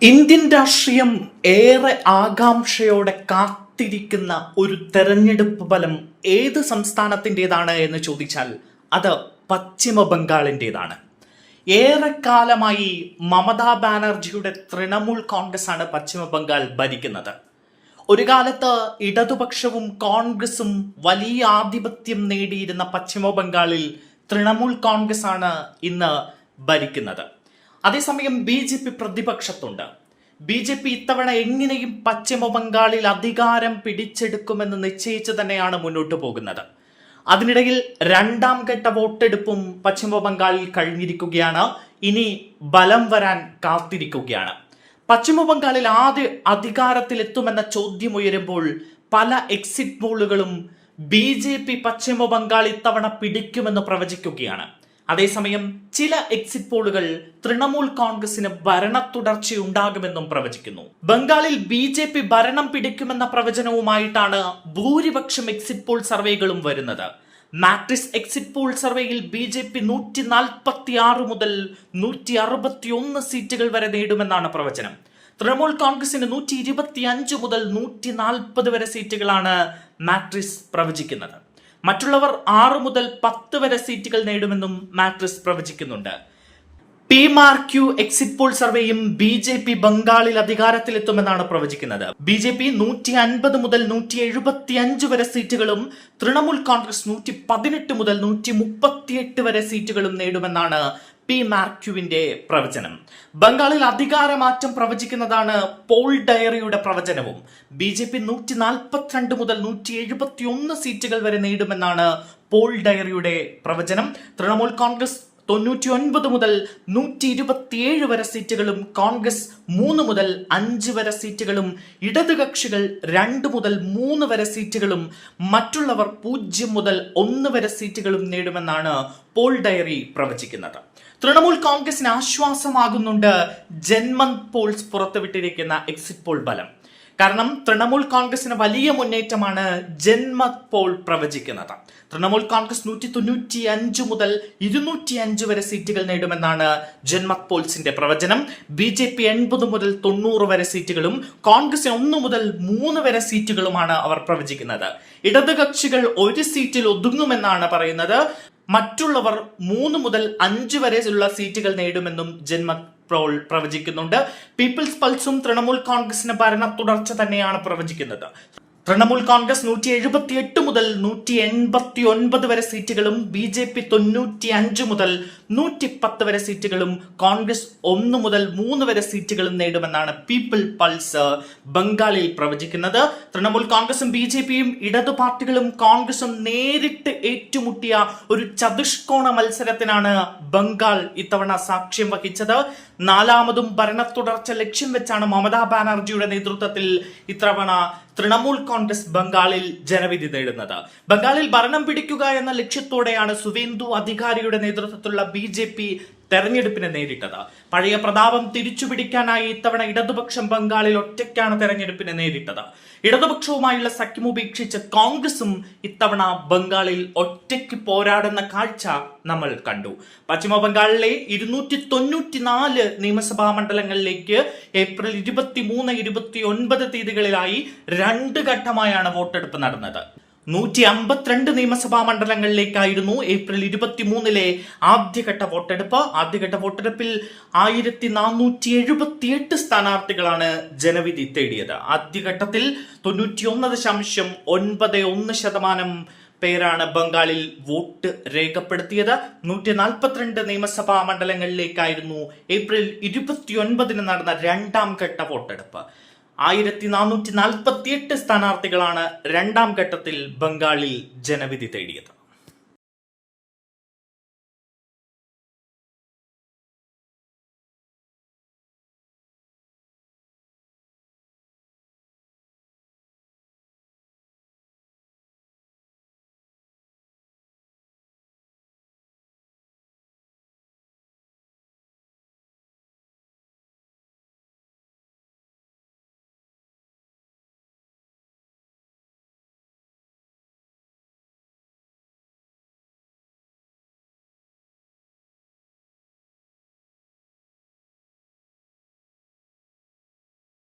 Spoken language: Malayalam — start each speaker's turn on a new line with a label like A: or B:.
A: ഇന്ത്യൻ രാഷ്ട്രീയം ഏറെ ആകാംക്ഷയോടെ കാത്തിരിക്കുന്ന ഒരു തെരഞ്ഞെടുപ്പ് ഫലം ഏത് സംസ്ഥാനത്തിൻ്റെതാണ് എന്ന് ചോദിച്ചാൽ അത് പശ്ചിമ ബംഗാളിൻ്റെതാണ്. ഏറെക്കാലമായി മമതാ ബാനർജിയുടെ തൃണമൂൽ കോൺഗ്രസ് ആണ് പശ്ചിമ ബംഗാൾ ഭരിക്കുന്നത്. ഒരു കാലത്ത് ഇടതുപക്ഷവും കോൺഗ്രസും വലിയ ആധിപത്യം നേടിയിരുന്ന പശ്ചിമ ബംഗാളിൽ തൃണമൂൽ കോൺഗ്രസ് ആണ് ഇന്ന് ഭരിക്കുന്നത്. അതേസമയം BJP പ്രതിപക്ഷത്തുണ്ട്. BJP ഇത്തവണ എങ്ങനെയും പശ്ചിമ ബംഗാളിൽ അധികാരം പിടിച്ചെടുക്കുമെന്ന് നിശ്ചയിച്ച് തന്നെയാണ് മുന്നോട്ട് പോകുന്നത്. അതിനിടയിൽ രണ്ടാം ഘട്ട വോട്ടെടുപ്പും പശ്ചിമ ബംഗാളിൽ കഴിഞ്ഞിരിക്കുകയാണ്. ഇനി ബലം വരാൻ കാത്തിരിക്കുകയാണ്. പശ്ചിമ ബംഗാളിൽ ആദ്യ അധികാരത്തിലെത്തുമെന്ന ചോദ്യം ഉയരുമ്പോൾ പല എക്സിറ്റ് പോളുകളും BJP പശ്ചിമ ബംഗാൾ ഇത്തവണ പിടിക്കുമെന്ന് പ്രവചിക്കുകയാണ്. അതേസമയം ചില എക്സിറ്റ് പോളുകൾ തൃണമൂൽ കോൺഗ്രസിന് ഭരണ തുടർച്ചയുണ്ടാകുമെന്നും പ്രവചിക്കുന്നു. ബംഗാളിൽ BJP ഭരണം പിടിക്കുമെന്ന പ്രവചനവുമായിട്ടാണ് ഭൂരിപക്ഷം എക്സിറ്റ് പോൾ സർവേകളും വരുന്നത്. മാട്രിക്സ് എക്സിറ്റ് പോൾ സർവേയിൽ BJP 146 മുതൽ 161 സീറ്റുകൾ വരെ നേടുമെന്നാണ് പ്രവചനം. തൃണമൂൽ കോൺഗ്രസിന് 125 മുതൽ 140 വരെ സീറ്റുകളാണ് മാട്രിക്സ് പ്രവചിക്കുന്നത്. മറ്റുള്ളവർ 6 മുതൽ 10 വരെ സീറ്റുകൾ നേടുമെന്നും മാട്രിക്സ് പ്രവചിക്കുന്നുണ്ട്. PMarQ എക്സിറ്റ് പോൾ സർവേയും BJP ബംഗാളിൽ അധികാരത്തിലെത്തുമെന്നാണ് പ്രവചിക്കുന്നത്. BJP 150 മുതൽ 175 വരെ സീറ്റുകളും തൃണമൂൽ കോൺഗ്രസ് 118 മുതൽ 138 വരെ സീറ്റുകളും നേടുമെന്നാണ് PMarQവിന്റെ പ്രവചനം. ബംഗാളിൽ അധികാരമാറ്റം പ്രവചിക്കുന്നതാണ് പോൾ ഡയറിയുടെ പ്രവചനവും. BJP 142 മുതൽ 171 സീറ്റുകൾ വരെ നേടുമെന്നാണ് പോൾ ഡയറിയുടെ പ്രവചനം. തൃണമൂൽ കോൺഗ്രസ് 99 മുതൽ 127 വരെ സീറ്റുകളും കോൺഗ്രസ് 3 മുതൽ 5 വരെ സീറ്റുകളും ഇടത് കക്ഷികൾ 2 മുതൽ 3 വരെ സീറ്റുകളും മറ്റുള്ളവർ 0 മുതൽ 1 വരെ സീറ്റുകളും നേടുമെന്നാണ് പോൾ ഡയറി പ്രവചിക്കുന്നത്. തൃണമൂൽ കോൺഗ്രസിന് ആശ്വാസമാകുന്നുണ്ട് ജൻമന്ത് പോൾസ് പുറത്തുവിട്ടിരിക്കുന്ന എക്സിറ്റ് പോൾ ഫലം. കാരണം തൃണമൂൽ കോൺഗ്രസിന് വലിയ മുന്നേറ്റമാണ് ജൻമത് പോൾ പ്രവചിക്കുന്നത്. തൃണമൂൽ കോൺഗ്രസ് 195 മുതൽ 205 വരെ സീറ്റുകൾ നേടുമെന്നാണ് ജൻമത് പോൾസിന്റെ പ്രവചനം. BJP 80 മുതൽ 90 വരെ സീറ്റുകളും കോൺഗ്രസിന് 1 മുതൽ 3 വരെ സീറ്റുകളുമാണ് അവർ പ്രവചിക്കുന്നത്. ഇടത് കക്ഷികൾ 1 സീറ്റിൽ ഒതുങ്ങുമെന്നാണ് പറയുന്നത്. മറ്റുള്ളവർ 3 മുതൽ 5 വരെയുള്ള സീറ്റുകൾ നേടുമെന്നും ജൻമത് പോൾ പ്രവചിക്കുന്നുണ്ട്. പീപ്പിൾസ് പൾസും തൃണമൂൽ കോൺഗ്രസിന് ഭരണ തുടർച്ച തന്നെയാണ് പ്രവചിക്കുന്നത്. തൃണമൂൽ കോൺഗ്രസ് 178 മുതൽ 189 വരെ സീറ്റുകളും BJP 95 മുതൽ 110 വരെ സീറ്റുകളും കോൺഗ്രസ് 1 മുതൽ 3 വരെ സീറ്റുകളും നേടുമെന്നാണ് പീപ്പിൾ പൾസ് ബംഗാളിൽ പ്രവചിക്കുന്നത്. തൃണമൂൽ കോൺഗ്രസും BJPയും ഇടതു പാർട്ടികളും കോൺഗ്രസും നേരിട്ട് ഏറ്റുമുട്ടിയ ഒരു ചതുഷ്കോണ മത്സരത്തിനാണ് ബംഗാൾ ഇത്തവണ സാക്ഷ്യം വഹിച്ചത്. 4ാമതും ഭരണ തുടർച്ച ലക്ഷ്യം വെച്ചാണ് മമതാ ബാനർജിയുടെ നേതൃത്വത്തിൽ ഇത്തവണ തൃണമൂൽ കോൺഗ്രസ് ബംഗാളിൽ ജനവിധി നേടുന്നത്. ബംഗാളിൽ ഭരണം പിടിക്കുക എന്ന ലക്ഷ്യത്തോടെയാണ് സുവേന്ദു അധികാരിയുടെ നേതൃത്വത്തിലുള്ള BJP തെരഞ്ഞെടുപ്പിനെ നേരിട്ടത്. പഴയ പ്രതാപം തിരിച്ചുപിടിക്കാനായി ഇത്തവണ ഇടതുപക്ഷം ബംഗാളിൽ ഒറ്റയ്ക്കാണ് തെരഞ്ഞെടുപ്പിനെ നേരിട്ടത്. ഇടതുപക്ഷവുമായുള്ള സഖ്യം ഉപേക്ഷിച്ച് കോൺഗ്രസും ഇത്തവണ ബംഗാളിൽ ഒറ്റയ്ക്ക് പോരാടുന്ന കാഴ്ച നമ്മൾ കണ്ടു. പശ്ചിമ ബംഗാളിലെ 294 നിയമസഭാ മണ്ഡലങ്ങളിലേക്ക് ഏപ്രിൽ 23, 29 തീയതികളിലായി 2 ഘട്ടമായാണ് വോട്ടെടുപ്പ് നടന്നത്. 152 നിയമസഭാ മണ്ഡലങ്ങളിലേക്കായിരുന്നു ഏപ്രിൽ 23 ആദ്യഘട്ട വോട്ടെടുപ്പ്. ആദ്യഘട്ട വോട്ടെടുപ്പിൽ 1478 സ്ഥാനാർത്ഥികളാണ് ജനവിധി തേടിയത്. ആദ്യഘട്ടത്തിൽ 91.91% പേരാണ് ബംഗാളിൽ വോട്ട് രേഖപ്പെടുത്തിയത്. 142 നിയമസഭാ മണ്ഡലങ്ങളിലേക്കായിരുന്നു ഏപ്രിൽ 29 നടന്ന രണ്ടാം ഘട്ട വോട്ടെടുപ്പ്. 1448 സ്ഥാനാർത്ഥികളാണ് രണ്ടാം ഘട്ടത്തിൽ ബംഗാളിൽ ജനവിധി തേടിയത്.